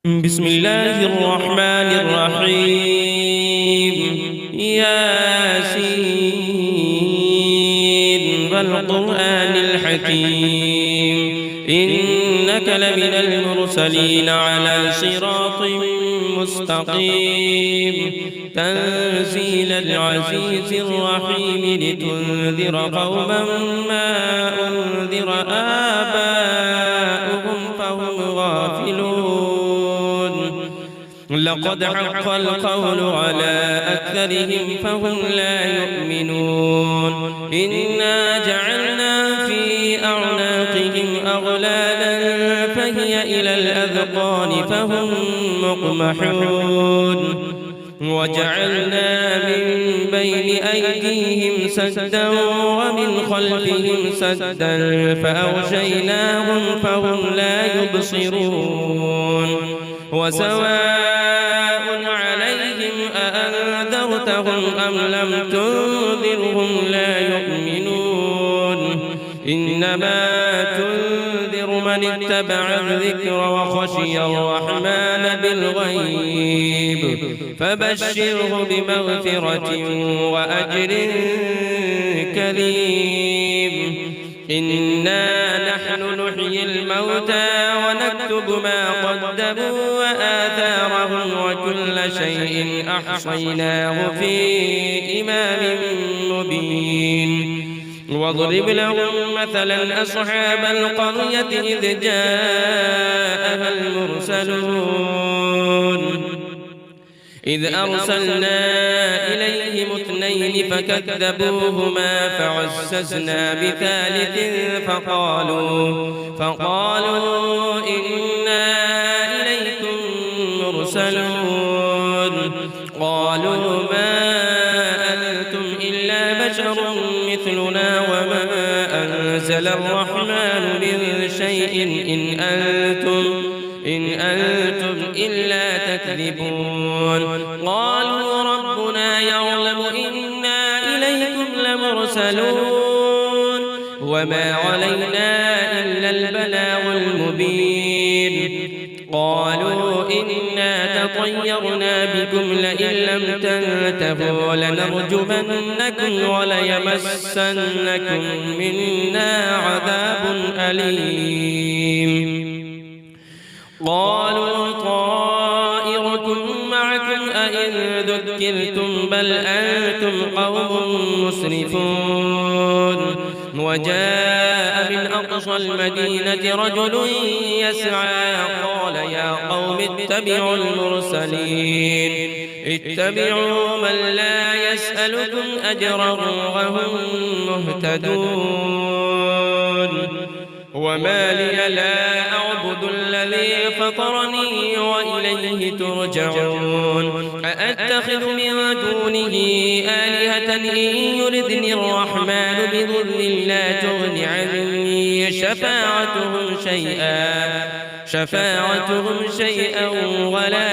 بسم الله الرحمن الرحيم. ياسين والقرآن الحكيم إنك لمن المرسلين على صراط مستقيم تنزيل العزيز الرحيم لتنذر قوما ما أنذر آباؤهم فهم غافلون. لقد حق القول على أكثرهم فهم لا يؤمنون. إنا جعلنا في أعناقهم أغلالا فهي إلى الأذقان فهم مقمحون. وجعلنا من بين أيديهم سدا ومن خلفهم سدا فأغشيناهم فهم لا يبصرون. وسواء عليهم أأنذرتهم أم لم تنذرهم لا يؤمنون. إنما تنذر من اتبع الذكر وخشي الرحمن بالغيب فبشره بمغفرة وأجر كريم. إنا نحن نحيي الموتى ونكتب ما قدموا وآثارهم وكل شيء أحصيناه في إمام مبين. واضرب لهم مثلا أصحاب القرية إذ جاءها المرسلون إذ أرسلنا إليهم اثنين فكذبوهما فعززنا بثالث فقالوا إنا إليكم مرسلون. قالوا ما أنتم إلا بشر مثلنا وما أنزل الرحمن من شيء إن أنتم إلا تكذبون. قالوا ربنا يعلم إنا إليكم لمرسلون وما علينا إلا البلاغ المبين. قالوا إنا تطيرنا بكم لئن لم تنتهوا لنرجمنكم وليمسنكم منا عذاب أليم. قالوا طائركم معكم أئن ذكرتم بل أنتم قوم مسرفون. وجاء من أقصى المدينة رجل يسعى قال يا قوم اتبعوا المرسلين اتبعوا من لا يسألكم أجرا وهم مهتدون. وما لي لا أعبد الذي فطرني وإليه ترجعون. أأتخذ من دونه آلهة إن يردني الرحمن بضر لا تغن عني شفاعتهم شيئا ولا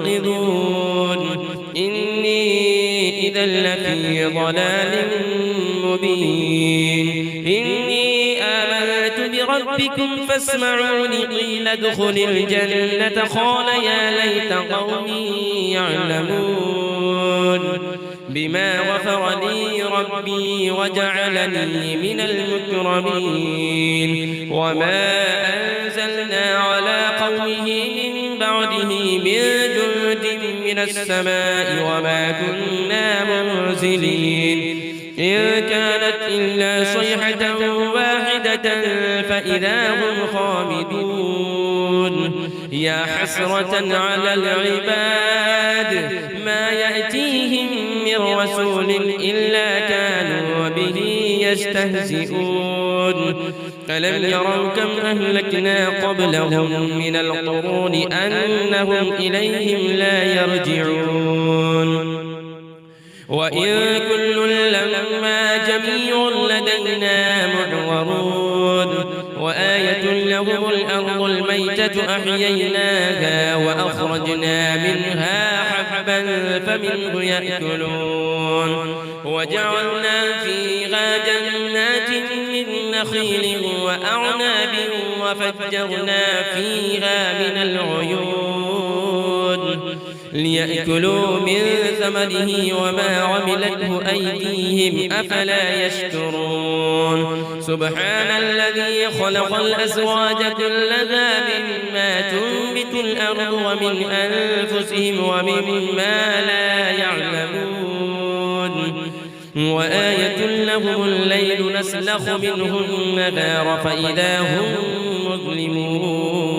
ينقذون. إني إذا لفي ضلال مبين. ربكم فاسمعوني قيل ادخل الجنة قال يا ليت قومي يعلمون بما غفر لي ربي وجعلني من المكرمين. وما أنزلنا على قومه من بعده من جند من السماء وما كنا منزلين. إن كانت إلا صيحة واحدة فإذا هم خامدون. يا حسرة على العباد ما يأتيهم من رسول إلا كانوا به يستهزئون. ألم يروا كم أهلكنا قبلهم من القرون أنهم إليهم لا يرجعون. وإن كل لما جميع لدينا محضرون. وآية لهم الأرض الميتة أحييناها وأخرجنا منها حبا فمنه يأكلون. وجعلنا فيها جنات من نخيل وأعناب وفجرنا فيها من العيون ليأكلوا من ثمره وما عملته أيديهم أفلا يشكرون سبحان الذي خلق الأزواج كلها مما تنبت الأرض ومن أنفسهم ومما لا يعلمون وآية لهم الليل نسلخ منه النهار فإذا هم مظلمون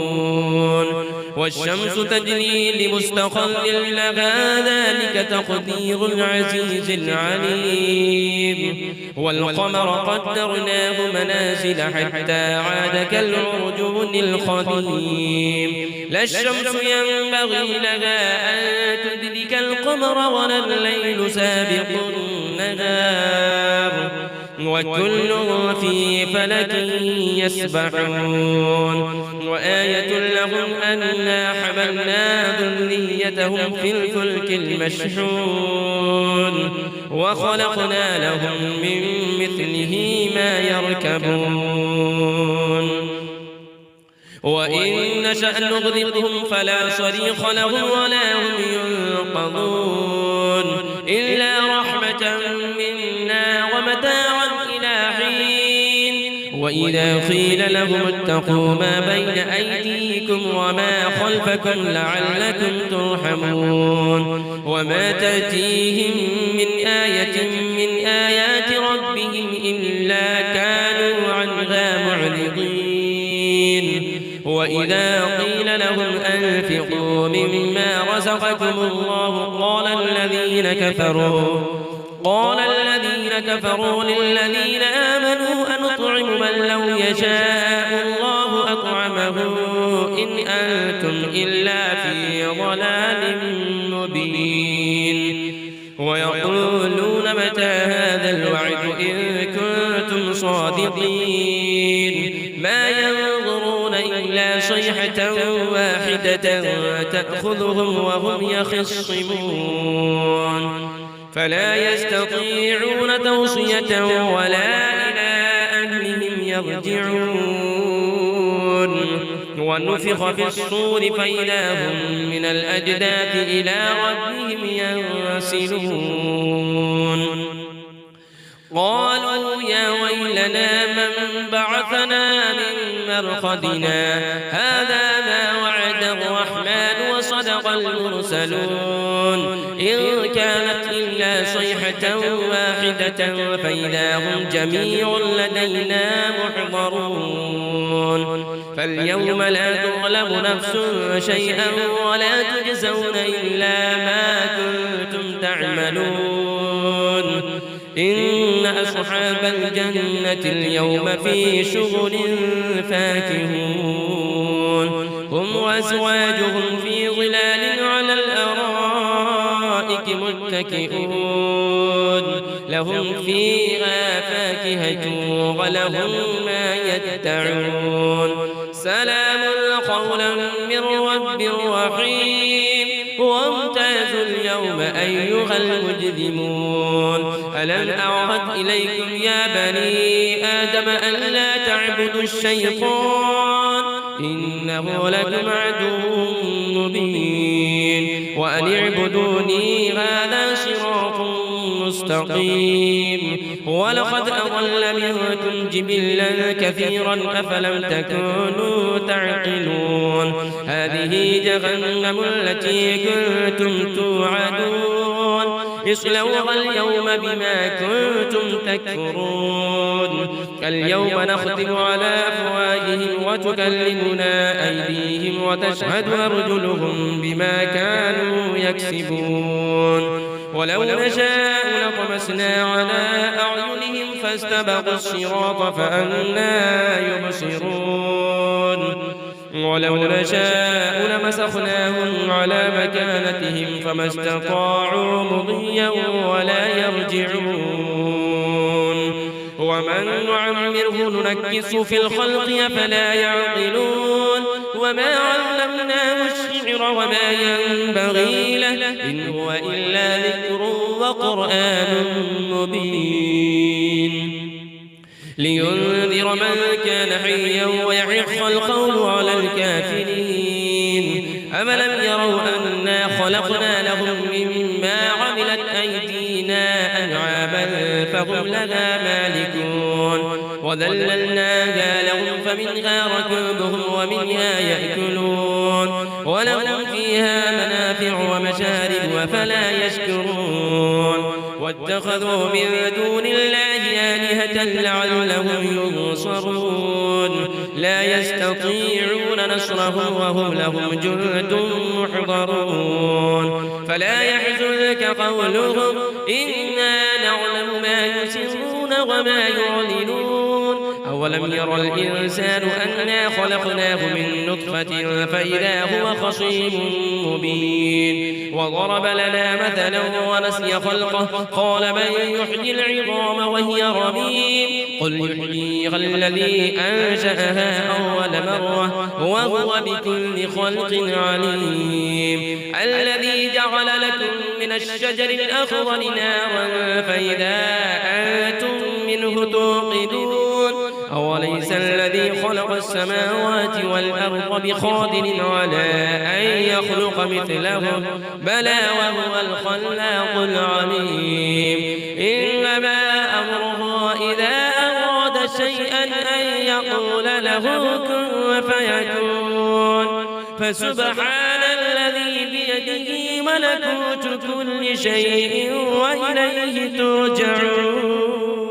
والشمس تجري لمستقر لها ذلك تقدير العزيز العليم والقمر قدرناه منازل حتى عاد كالعرجون القديم لا الشمس ينبغي لها أن تدرك القمر ولا الليل سابق النهار وكل في فلك يسبحون وآية لهم أنا حملنا ذريتهم في الفلك المشحون وخلقنا لهم من مثله ما يركبون وإن نشأ نغرقهم فلا صريخ لهم ولا هم ينقذون إلا رحمة منا ومتاعا إلى حين وإذا قيل لهم اتقوا ما بين أيديكم وما خلفكم لعلكم ترحمون وما تأتيهم من آية من آيات ربهم إلا كانوا عنها معرضين وإذا قيل لهم أنفقوا مما رزقكم الله قال الذين كفروا للذين آمنوا أنطعم من لو يشاء الله أطعمه إن أنتم إلا في ضلال مبين ويقولون متى هذا الوعد إن كنتم صادقين ما ينظرون إلا صيحة واحدة تأخذهم وهم يخصمون فلا يستطيعون توصية ولا إلى أهلهم يرجعون ونفخ في الصور فإذا هم من الأجداث إلى ربهم ينسلون قالوا يا ويلنا من بعثنا من مرقدنا هذا ما وعد الرحمن وصدق المرسلون إن كانت إلا صيحة واحدة فإذا هم جميع لدينا محضرون فاليوم لا تظلم نفس شيئا ولا تجزون إلا ما كنتم تعملون إن أصحاب الجنة اليوم في شغل فاكهون هم وأزواجهم في ظلال على الأرائك متكئون لهم فيها فاكهة ولهم ما يدعون سلام قولا من رب رحيم وامتازوا اليوم أيها المجرمون ألم أعهد إليكم يا بني آدم ألا تعبدوا الشيطان إنه لكم عدو مبين وأن اعبدوني هذا صراط مستقيم ولقد أضل منكم جبلا كثيرا أفلم تكونوا تعقلون هذه جهنم التي كنتم توعدون اصلوها اليوم بما كنتم تكفرون اليوم نختم على أفواههم وتكلمنا أيديهم وتشهد أرجلهم بما كانوا يكسبون ولو نشاء لطمسنا على أعينهم فاستبقوا الصراط فأنى يبصرون ولو نشاء لمسخناهم على مكانتهم فما استطاعوا مضيا ولا يرجعون ومن نعمره ننكس في الخلق أفلا يعقلون وما علمناه الشعر وما ينبغي له إن هو إلا ذكر وقرآن مبين لينذر من كان حيا ويحق القول على الكافرين أفلم يروا أنا خلقنا لهم مما عملت أيدينا أنعاما فهم لها مالكون وذللناها لهم فمنها ركوبهم ومنها يأكلون ولهم فيها منافع ومشارب أفلا يشكرون واتخذوا من دون الله آلهة لعلهم ينصرون لا يستطيعون نصرهم وهم لهم جند محضرون فلا يحزنك قولهم إنا نعلم ما يسرون وما يعلنون أولم ير الإنسان أنا خلقناه من نطفة فإذا هو خصيم مبين وضرب لنا مثلا ونسي خلقه قال من يحيي العظام وهي رميم قل يحييها الذي أنشأها أول مرة وهو بكل خلق عليم الذي جعل لكم من الشجر الأخضر نارا فإذا أنتم منه توقدون أوليس الذي خلق السماوات والأرض بقادر على أن يخلق مثلهم بلى وهو الخلاق العليم إنما أمره إذا أراد شيئا أن يقول له كن فيكون فسبحان الذي بيده ملكوت كل شيء وإليه ترجعون.